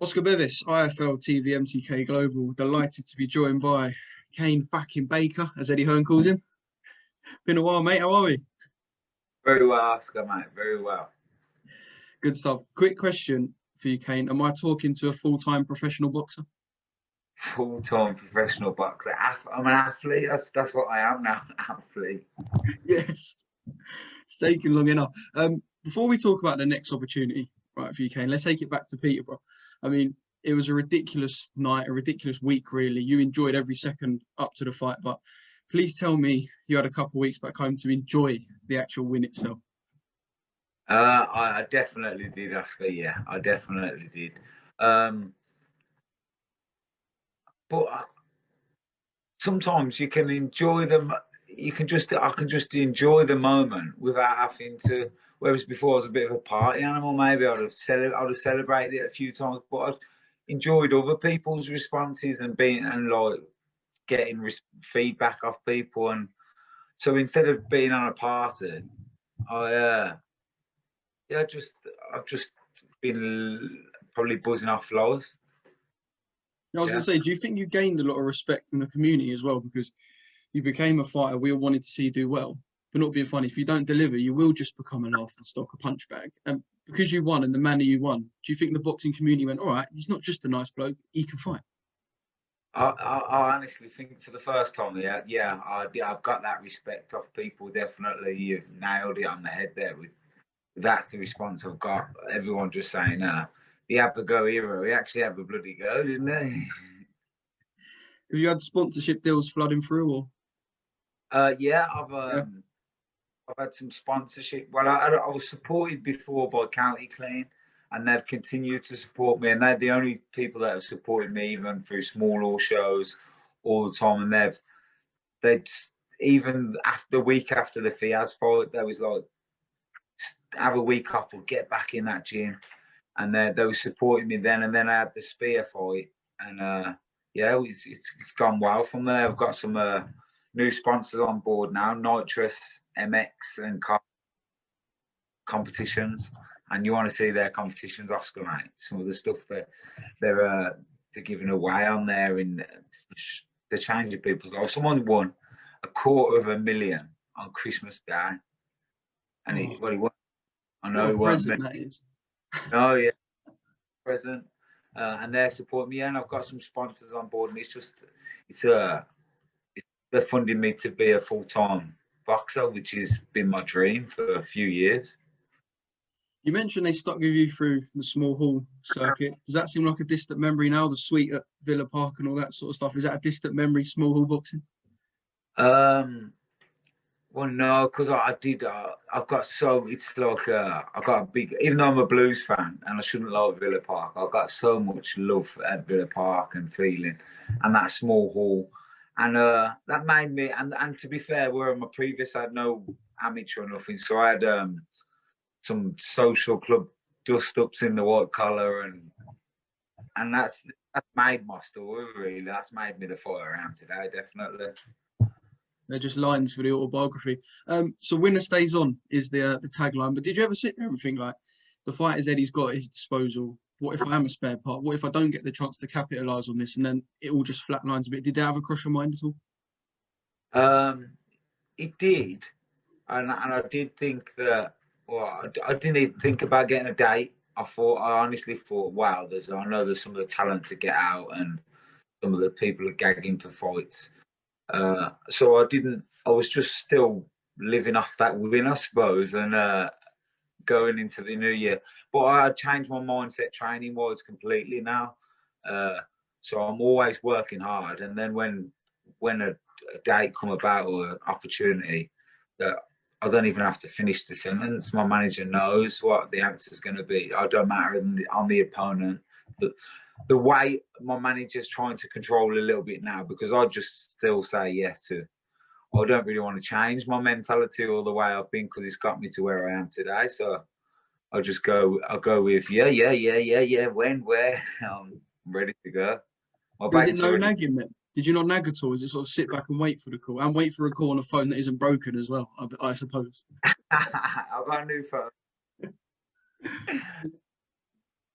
Oscar Bevis, IFL TV MTK Global, delighted to be joined by Kane fucking Baker, as Eddie Hearn calls him. Been a while, mate. How are we? Very well, Oscar, mate. Very well. Good stuff. Quick question for you, Kane. Am I talking to a full-time professional boxer? Full-time professional boxer. I'm an athlete. That's what I am now, an athlete. Yes. It's taken long enough. Before we talk about the next opportunity, right, for you, Kane, let's take it back to Peterborough. I mean, it was a ridiculous night, a ridiculous week, really. You enjoyed every second up to the fight, but please tell me you had a couple of weeks back home to enjoy the actual win itself. I definitely did, Oscar. Yeah, I definitely did. But sometimes you can enjoy them. I can just enjoy the moment without having to. Whereas before I was a bit of a party animal, maybe I'd have celebrated it a few times, but I enjoyed other people's responses and like getting feedback off people, and so instead of being on a party, I've just been probably buzzing off life. I was going to say, do you think you gained a lot of respect from the community as well? Because you became a fighter we all wanted to see you do well. But not being funny, if you don't deliver, you will just become a laughing stock, a punch bag. And because you won and the manner you won, do you think the boxing community went, all right, he's not just a nice bloke, he can fight? I honestly think for the first time, I've got that respect off people. Definitely, you've nailed it on the head there. That's the response I've got. Everyone just saying, "The have a go hero." He actually had a bloody go, didn't he? Have you had sponsorship deals flooding through, or? I've had some sponsorship. Well, I was supported before by County Clean, and they've continued to support me. And they're the only people that have supported me, even through small hall shows, all the time. And they'd even after the week after the Fiaz fight, they was like, have a week off, or get back in that gym. And they were supporting me then. And then I had the Speare fight, and it's gone well from there. I've got some new sponsors on board now, Nitrous, MX, and competitions. And you want to see their competitions, Oscar, mate? Some of the stuff that they're giving away on there, in the changing people's lives. Someone won $250,000 on Christmas Day, and he won. I know he won. That is. Oh yeah, present, and they're supporting me, and I've got some sponsors on board, and they're funding me to be a full-time boxer, which has been my dream for a few years. You mentioned they stuck with you through the small hall circuit. Does that seem like a distant memory now? The suite at Villa Park and all that sort of stuff. Is that a distant memory, small hall boxing? Well, no, because I've got it's like, I've got a big, even though I'm a Blues fan and I shouldn't like Villa Park, I've got so much love at Villa Park and feeling, and that small hall. And that made me, and to be fair, where my previous, I had no amateur or nothing, so I had some social club dust-ups in the white collar, and that's made my story, really. That's made me the fighter I am today, definitely. They're just lines for the autobiography. So winner stays on is the tagline. But did you ever sit there and think, like, the fighters Eddie's got at his disposal, what if I am a spare part? What if I don't get the chance to capitalise on this, and then it all just flatlines a bit? Did that ever cross your mind at all? It did, and I did think that. Well, I didn't even think about getting a date. I honestly thought, wow, I know there's some of the talent to get out, and some of the people are gagging for fights. So I was just still living off that win, I suppose, and going into the new year. But I changed my mindset training-wise completely now. So I'm always working hard, and then when a date come about, or an opportunity, that I don't even have to finish the sentence. My manager knows what the answer is going to be. I don't matter on the opponent. The way my manager's trying to control a little bit now, because I just still say yes to. I don't really want to change my mentality all the way I've been, because it's got me to where I am today. So I'll go with when, where. I'm ready to go. Was it no nagging then? Did you not nag at all? Is it sort of sit back and wait for the call, and wait for a call on a phone that isn't broken as well, I suppose? I've got a new phone.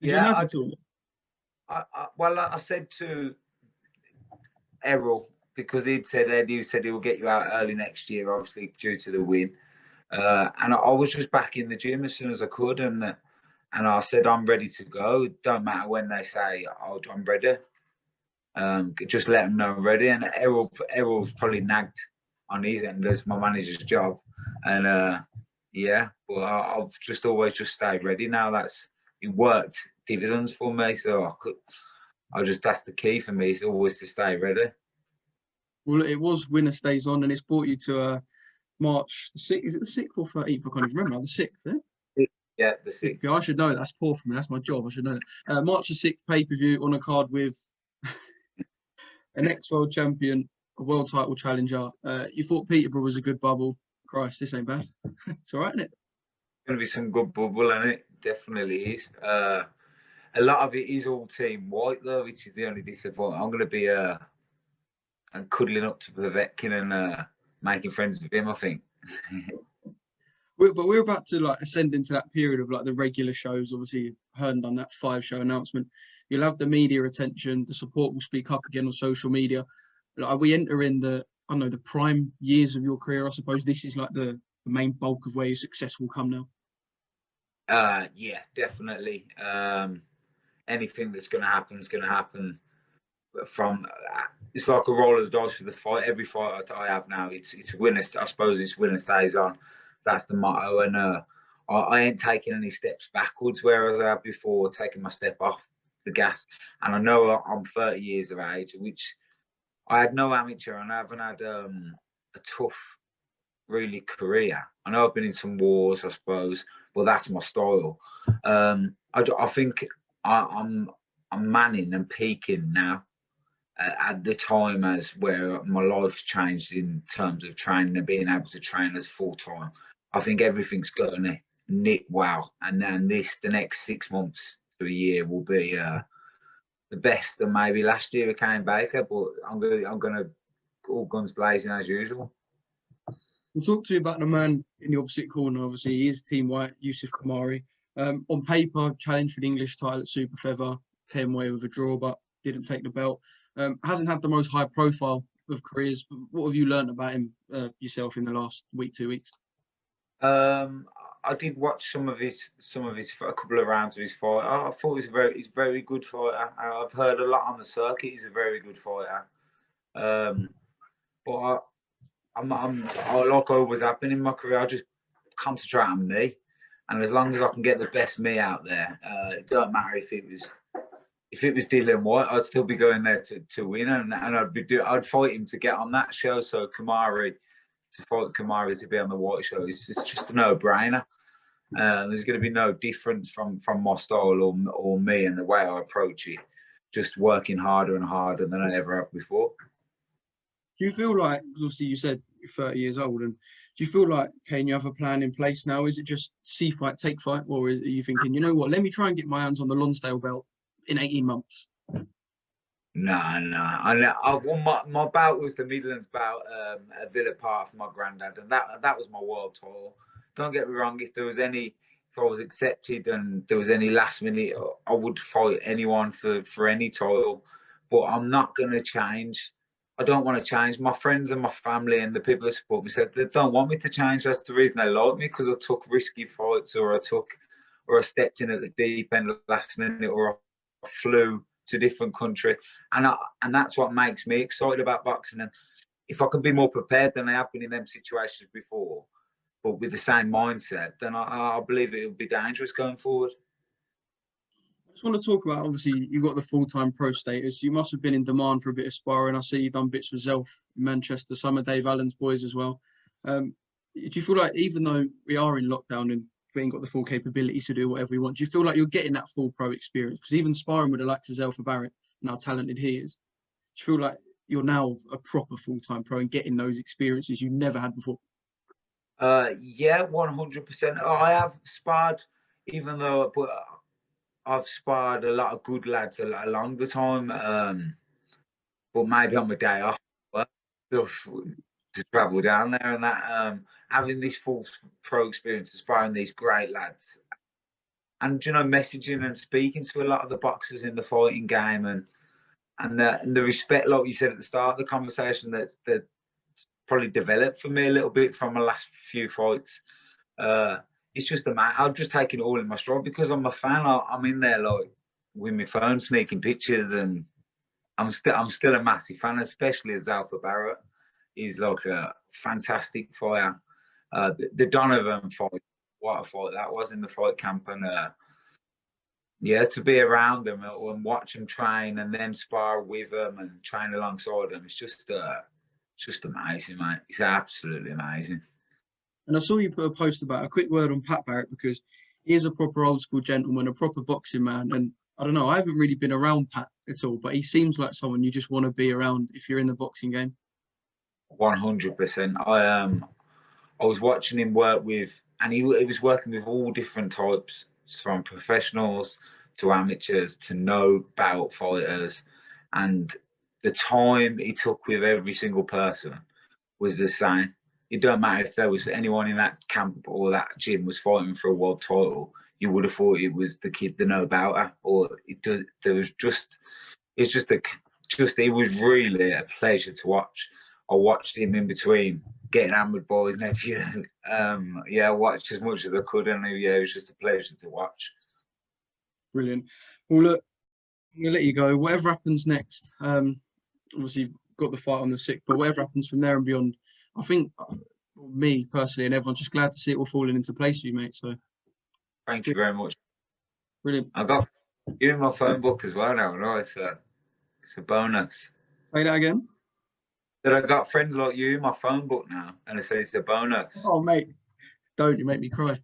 Did you nag at all? Well, I said to Errol, because Eddie said he will get you out early next year, obviously due to the win. And I was just back in the gym as soon as I could, and I said I'm ready to go. It don't matter when they say, "Oh, I'm ready." Just let them know I'm ready. And Errol's probably nagged on his end as my manager's job, and yeah. But I've just always just stayed ready. Now it worked dividends for me, so that's the key for me. Is always to stay ready. Well, it was winner stays on, and it's brought you to March the 6th. Is it the 6th or 13th? I can't even remember. The 6th, eh? Yeah, the 6th. Yeah, I should know. That's poor for me. That's my job. I should know that. March the 6th pay-per-view on a card with an ex-world champion, a world title challenger. You thought Peterborough was a good bubble. Christ, this ain't bad. It's all right, isn't it? Going to be some good bubble, and it definitely is. A lot of it is all Team White, though, which is the only disappointment. I'm going to be cuddling up to Povetkin and making friends with him, I think. But we're about to like ascend into that period of like the regular shows. Obviously, Hearn done that 5-show announcement. You'll have the media attention. The support will speak up again on social media. Like, we entering the prime years of your career. I suppose this is like the main bulk of where your success will come now. Yeah, definitely. Anything that's going to happen is going to happen. From it's like a roll of the dice with the fight. Every fight I have now, it's winner. I suppose it's winner stays on. That's the motto, and I ain't taking any steps backwards, whereas I have before, taking my step off the gas. And I know I'm 30 years of age, which I had no amateur, and I haven't had a tough, really career. I know I've been in some wars, I suppose, but that's my style. I think I'm manning and peaking now. At the time as where my life's changed in terms of training and being able to train as full time. I think everything's going to knit well, and then the next 6 months to a year will be the best than maybe last year with Kane Baker. But I'm gonna all guns blazing as usual. We'll talk to you about the man in the opposite corner. Obviously, he is Team White, Youssef Khoumari. On paper, challenged for the English title at Super Feather, came away with a draw, but didn't take the belt. Hasn't had the most high profile of careers. What have you learned about him yourself in the last week, 2 weeks? I did watch some of his a couple of rounds of his fight. I thought he's a very good fighter. I've heard a lot on the circuit. He's a very good fighter. But I like always happened in my career. I just concentrate on me, and as long as I can get the best me out there, it don't matter if it was Dylan White, I'd still be going there to win, and I'd fight him to get on that show. So Khoumari, to fight Khoumari to be on the White show, it's just a no-brainer. There's going to be no difference from my style or me and the way I approach it. Just working harder and harder than I ever have before. Do you feel like, obviously you said you're 30 years old, and do you feel like, Kane, you have a plan in place now? Is it just see fight, take fight, or are you thinking, you know what, let me try and get my hands on the Lonsdale belt in 18 months? No. I won my bout was the Midlands bout at Villa Park for my granddad, and that was my world title. Don't get me wrong, if I was accepted and there was any last minute, I would fight anyone for any title. But I'm not going to change. I don't want to change. My friends and my family and the people that support me said they don't want me to change. That's the reason they like me, because I took risky fights, or I stepped in at the deep end last minute, or I flew to a different country, and that's what makes me excited about boxing. And if I can be more prepared than I have been in them situations before, but with the same mindset, then I believe it will be dangerous going forward. I just want to talk about, obviously, you've got the full-time pro status. You must have been in demand for a bit of sparring. I see you've done bits for Zelf in Manchester, some of Dave Allen's boys as well. Do you feel like, even though we are in lockdown and we ain't got the full capabilities to do whatever we want, do you feel like you're getting that full pro experience? Because even sparring with the likes of Zelf Barrett and how talented he is, do you feel like you're now a proper full-time pro and getting those experiences you never had before? Yeah, 100%. I have sparred, even though I've sparred a lot of good lads along the time, but maybe on my day off, to travel down there and that, having this full pro experience, sparring these great lads, you know, messaging and speaking to a lot of the boxers in the fighting game, and the respect, like you said at the start of the conversation, that's probably developed for me a little bit from my last few fights. It's just I'm just taking it all in my stride because I'm a fan. I'm in there like with my phone sneaking pictures, and I'm still a massive fan, especially as Alpha Barrett. He's like a fantastic fighter. The Donovan fight, what a fight that was in the fight camp, and yeah, to be around them and watch them train and then spar with them and train alongside them, it's just amazing, mate. It's absolutely amazing. And I saw you put a post about a quick word on Pat Barrett because he is a proper old school gentleman, a proper boxing man. And I don't know, I haven't really been around Pat at all, but he seems like someone you just want to be around if you're in the boxing game. 100%. I was watching him work with, and he was working with all different types, from professionals to amateurs to no bout fighters, and the time he took with every single person was the same. It don't matter if there was anyone in that camp or that gym was fighting for a world title, you would have thought it was the kid, the no bouter, or there was just, it's just it was really a pleasure to watch. I watched him in between getting hammered by his nephew. Yeah, I watched as much as I could, and yeah, it was just a pleasure to watch. Brilliant. Well, look, I'm gonna let you go. Whatever happens next, obviously you've got the fight on the 6th, but whatever happens from there and beyond, I think me personally and everyone's just glad to see it all falling into place for you, mate. So thank you very much. Brilliant. I got you in my phone book as well now. No, it's a bonus. Say that again. That I got friends like you in my phone book now, and I say it's a bonus. Oh, mate, don't you make me cry.